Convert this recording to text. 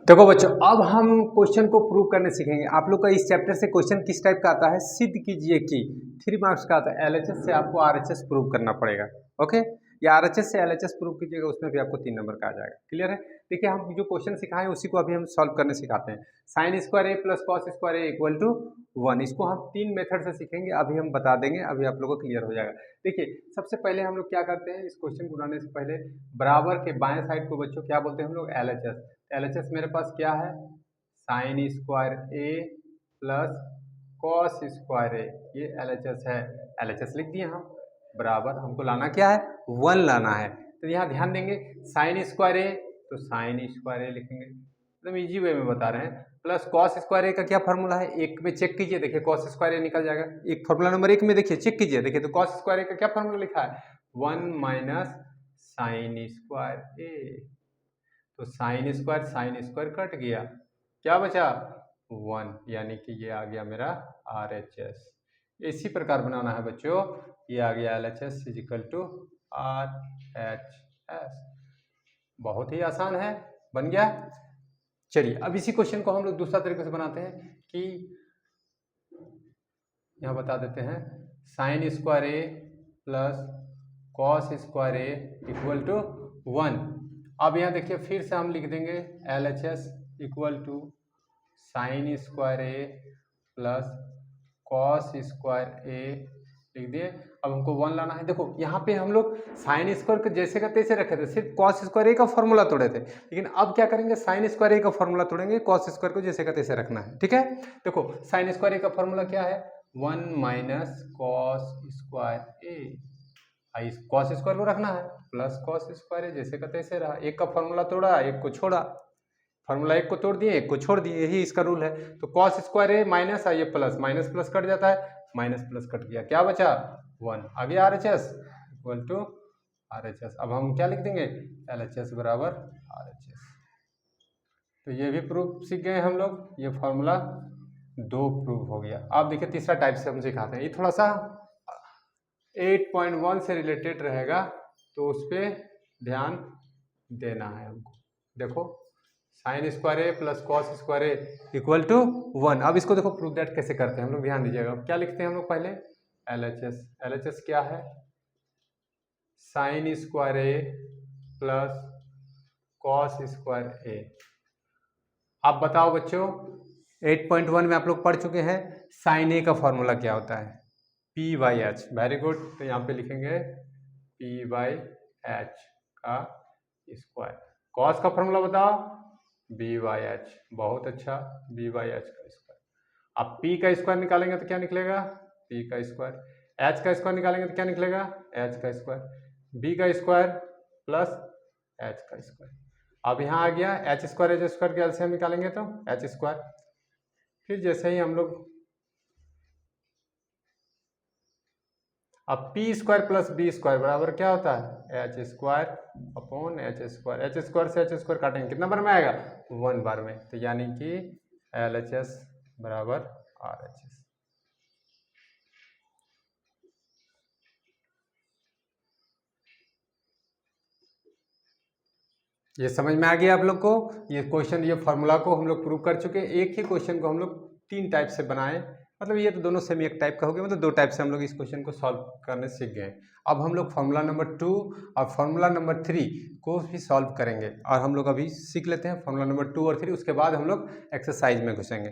देखो बच्चों, अब हम क्वेश्चन को प्रूव करने सीखेंगे। आप लोग का इस चैप्टर से क्वेश्चन किस टाइप का आता है, सिद्ध कीजिए कि 3 मार्क्स का आता है। एलएचएस से आपको आरएचएस प्रूव करना पड़ेगा। ओके, या आरएचएस से एलएचएस प्रूव कीजिएगा, उसमें भी आपको 3 नंबर का आ जाएगा। क्लियर है? देखिए, हम जो क्वेश्चन सिखाए उसी को अभी हम सॉल्व करने सिखाते हैं। Sine square A plus cos square A equal to 1, इसको हम 3 मेथड से सीखेंगे। अभी हम बता देंगे, अभी आप लोगों को क्लियर हो जाएगा। देखिए, सबसे पहले हम लोग क्या करते हैं, इस क्वेश्चन को बनाने से पहले बराबर के बाएं साइड को बच्चों क्या बोलते हैं हम लोग, एलएचएस। एलएचएस मेरे पास क्या है, sign square A plus cos square ए, ये एलएचएस है। एलएचएस लिख दिए हम, बराबर हमको लाना क्या है, 1 लाना है। तो यहाँ ध्यान देंगे, साइन स्क्वायर ए तो साइन स्क्वायर ए लिखेंगे, एकदम इजी वे में बता रहे हैं। प्लस कॉस स्क्वायर ए का क्या फॉर्मूला है, एक में चेक कीजिए, देखिए कॉस स्क्वायर ए निकल जाएगा। एक फॉर्मूला नंबर 1 में देखिए, चेक कीजिए, देखिए तो कॉस स्क्वायर ए का क्या फॉर्मूला लिखा है, 1 माइनस साइन स्क्वायर ए। तो साइन स्क्वायर कट गया, क्या बचा 1, यानी कि ये आ गया मेरा आरएचएस। इसी प्रकार बनाना है बच्चों, ये आ गया LHS is equal to RHS. बहुत ही आसान है, बन गया। चलिए अब इसी क्वेश्चन को हम लोग दूसरा तरीके से बनाते हैं कि यहाँ बता देते हैं, sine square A plus cos square A equal to 1। अब यहाँ देखिए फिर से हम लिख देंगे LHS equal to sine square A plus cos square A लिख दिए। अब हमको 1 लाना है। देखो यहाँ पे हम लोग साइन स्क्वायर को जैसे का तैसे रखे थे, सिर्फ कॉस स्क्वायर ए का फॉर्मूला तोड़े थे, लेकिन अब क्या करेंगे, साइन स्क्वायर ए का फॉर्मूला तोड़ेंगे, कॉस स्क्वायर को जैसे का तैसे रखना है। ठीक है, देखो साइन स्क्वायर ए का फॉर्मूला क्या है, 1 माइनस कॉस स्क्वायर ए। कॉस स्क्वायर को रखना है प्लस कॉस स्क्वायर ए, जैसे का तैसे रहा। एक का फॉर्मूला तोड़ा, एक को छोड़ा, फॉर्मूला एक को तोड़ दिए, एक को छोड़ दिए, यही इसका रूल है। तो कॉस स्क्वायर ए माइनस है, ये प्लस, माइनस प्लस कट जाता है, माइनस प्लस कट गया, क्या बचा 1, आ गया आरएचएस इक्वल टू आरएचएस। अब हम क्या लिख देंगे, एलएचएस बराबर आरएचएस। तो ये भी प्रूफ सीख गए हम लोग, ये फॉर्मूला 2 प्रूफ हो गया। अब देखिए तीसरा टाइप से हम सिखाते हैं, ये थोड़ा सा 8.1 से रिलेटेड रहेगा, तो उस पर ध्यान देना है हमको। देखो sine square A plus cos square A equal to 1। अब इसको देखो प्रूफ दैट कैसे करते हैं हम लोग, ध्यान दीजिएगा। क्या लिखते हैं हम लोग पहले, एलएचएस। एलएचएस क्या है, sign square A plus cos square ए। आप बताओ बच्चों, 8.1 में आप लोग पढ़ चुके हैं, साइन ए का फॉर्मूला क्या होता है, P by H. Very good, तो यहाँ पे लिखेंगे पी बाई एच का स्क्वायर। कॉस का फॉर्मूला बताओ, बी बाई एच। बहुत अच्छा, बी बाई एच का स्क्वायर। अब पी का स्क्वायर निकालेंगे तो क्या निकलेगा, पी का स्क्वायर। एच का स्क्वायर निकालेंगे तो क्या निकलेगा, एच का स्क्वायर। बी का स्क्वायर प्लस एच का स्क्वायर। अब यहाँ आ गया एच स्क्वायर के एलसीएम निकालेंगे तो एच स्क्वायर। फिर जैसे ही हम लोग अब P square plus B square बराबर क्या होता है, H square upon H square. H square से एच स्क्वायर काटेंगे, कितना बार में आएगा, 1 बार में। तो यानी कि एलएचएस बराबर आरएचएस। ये समझ में आ गया आप लोग को, ये क्वेश्चन, ये फॉर्मूला को हम लोग प्रूव कर चुके हैं। एक ही क्वेश्चन को हम लोग 3 टाइप से बनाए, मतलब ये तो दोनों सेम एक टाइप का हो गया, मतलब 2 टाइप से हम लोग इस क्वेश्चन को सॉल्व करने सीख गए। अब हम लोग फार्मूला नंबर 2 और फार्मूला नंबर 3 को भी सॉल्व करेंगे, और हम लोग अभी सीख लेते हैं फार्मूला नंबर 2 और 3, उसके बाद हम लोग एक्सरसाइज में घुसेंगे।